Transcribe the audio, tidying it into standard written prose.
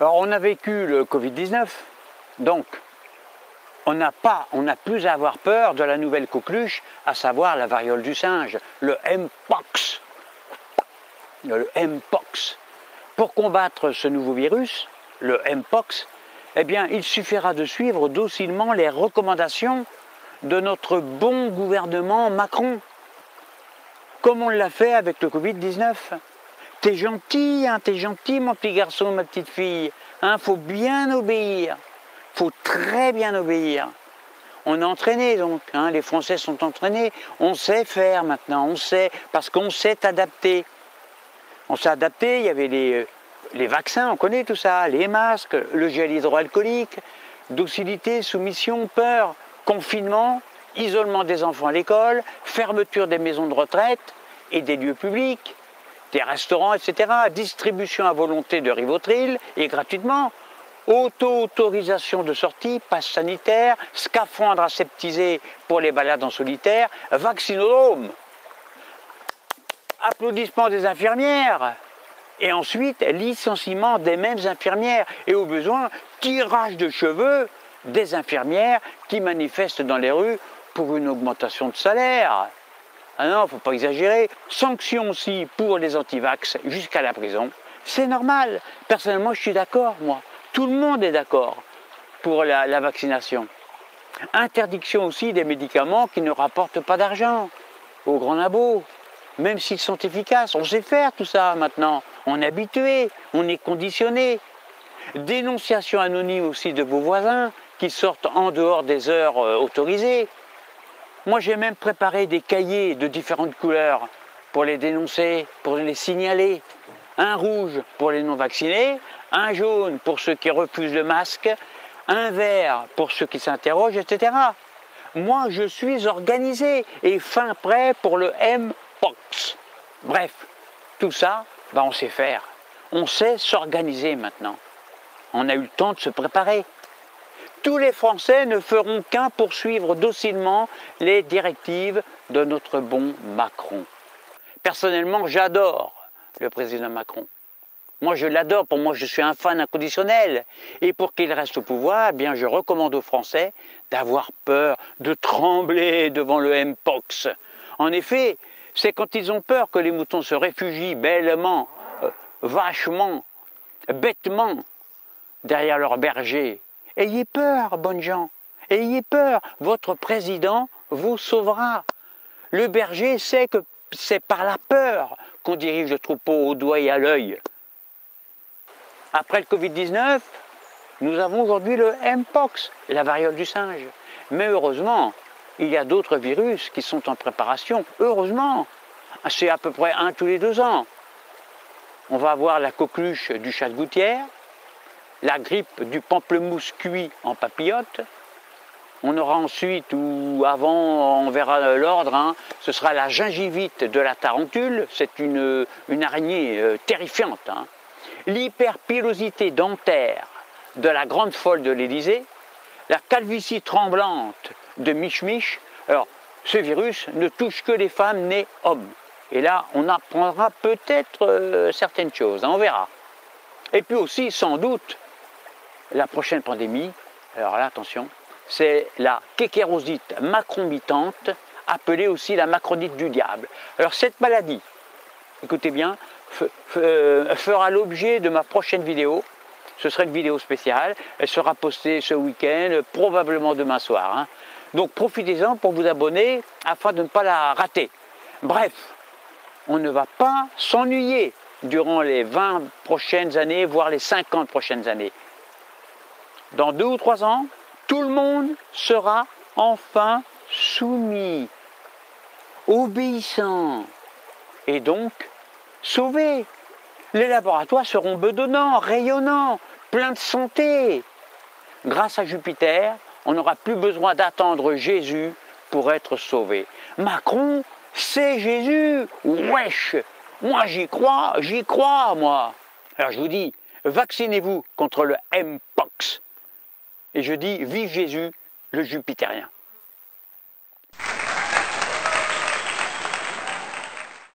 Alors on a vécu le Covid-19, donc on n'a plus à avoir peur de la nouvelle coqueluche, à savoir la variole du singe, le Mpox. Le Mpox. Pour combattre ce nouveau virus, le Mpox, eh bien, il suffira de suivre docilement les recommandations de notre bon gouvernement Macron, comme on l'a fait avec le Covid-19. T'es gentil, hein, t'es gentil, mon petit garçon, ma petite fille. Hein, faut bien obéir. Faut très bien obéir. On est entraîné donc, hein, les Français sont entraînés. On sait faire maintenant, on sait, parce qu'on s'est adapté. On s'est adapté, il y avait les vaccins, on connaît tout ça, les masques, le gel hydroalcoolique, docilité, soumission, peur, confinement, isolement des enfants à l'école, fermeture des maisons de retraite et des lieux publics, des restaurants, etc., distribution à volonté de Rivotril et gratuitement, auto-autorisation de sortie, passe sanitaire, scaphandre aseptisé pour les balades en solitaire, vaccinodrome, applaudissements des infirmières, et ensuite licenciement des mêmes infirmières, et au besoin, tirage de cheveux des infirmières qui manifestent dans les rues pour une augmentation de salaire. Ah non, il ne faut pas exagérer. Sanctions aussi pour les antivax jusqu'à la prison. C'est normal. Personnellement, je suis d'accord, moi. Tout le monde est d'accord pour la vaccination. Interdiction aussi des médicaments qui ne rapportent pas d'argent aux grands labos, même s'ils sont efficaces. On sait faire tout ça maintenant. On est habitué, on est conditionné. Dénonciation anonyme aussi de vos voisins qui sortent en dehors des heures autorisées. Moi, j'ai même préparé des cahiers de différentes couleurs pour les dénoncer, pour les signaler. Un rouge pour les non-vaccinés, un jaune pour ceux qui refusent le masque, un vert pour ceux qui s'interrogent, etc. Moi, je suis organisé et fin prêt pour le Mpox. Bref, tout ça, on sait faire. On sait s'organiser maintenant. On a eu le temps de se préparer. Tous les Français ne feront qu'un poursuivre docilement les directives de notre bon Macron. Personnellement, j'adore le président Macron. Moi, je l'adore. Pour moi, je suis un fan inconditionnel. Et pour qu'il reste au pouvoir, eh bien, je recommande aux Français d'avoir peur, de trembler devant le Mpox. En effet, c'est quand ils ont peur que les moutons se réfugient bellement, vachement, bêtement, derrière leur berger. Ayez peur, bonnes gens, ayez peur, votre président vous sauvera. Le berger sait que c'est par la peur qu'on dirige le troupeau au doigt et à l'œil. Après le Covid-19, nous avons aujourd'hui le Mpox, la variole du singe. Mais heureusement, il y a d'autres virus qui sont en préparation. Heureusement, c'est à peu près 1 tous les 2 ans. On va avoir la coqueluche du chat de gouttière, la grippe du pamplemousse cuit en papillote. On aura ensuite, ou avant, on verra l'ordre, hein, ce sera la gingivite de la tarentule. C'est une araignée terrifiante. Hein. L'hyperpilosité dentaire de la grande folle de l'Élysée. La calvitie tremblante de Mich Mich. Alors, ce virus ne touche que les femmes nées hommes. Et là, on apprendra peut-être certaines choses, hein, on verra. Et puis aussi, sans doute, la prochaine pandémie, alors là, attention, c'est la kékérosite macromitante, appelée aussi la macronite du diable. Alors cette maladie, écoutez bien, fera l'objet de ma prochaine vidéo. Ce sera une vidéo spéciale. Elle sera postée ce week-end, probablement demain soir. Hein. Donc profitez-en pour vous abonner afin de ne pas la rater. Bref, on ne va pas s'ennuyer durant les 20 prochaines années, voire les 50 prochaines années. Dans 2 ou 3 ans, tout le monde sera enfin soumis, obéissant, et donc sauvé. Les laboratoires seront bedonnants, rayonnants, pleins de santé. Grâce à Jupiter, on n'aura plus besoin d'attendre Jésus pour être sauvé. Macron, c'est Jésus, wesh. Moi j'y crois, moi. Alors je vous dis, vaccinez-vous contre le Mpox. Et je dis, vive Jésus, le Jupitérien.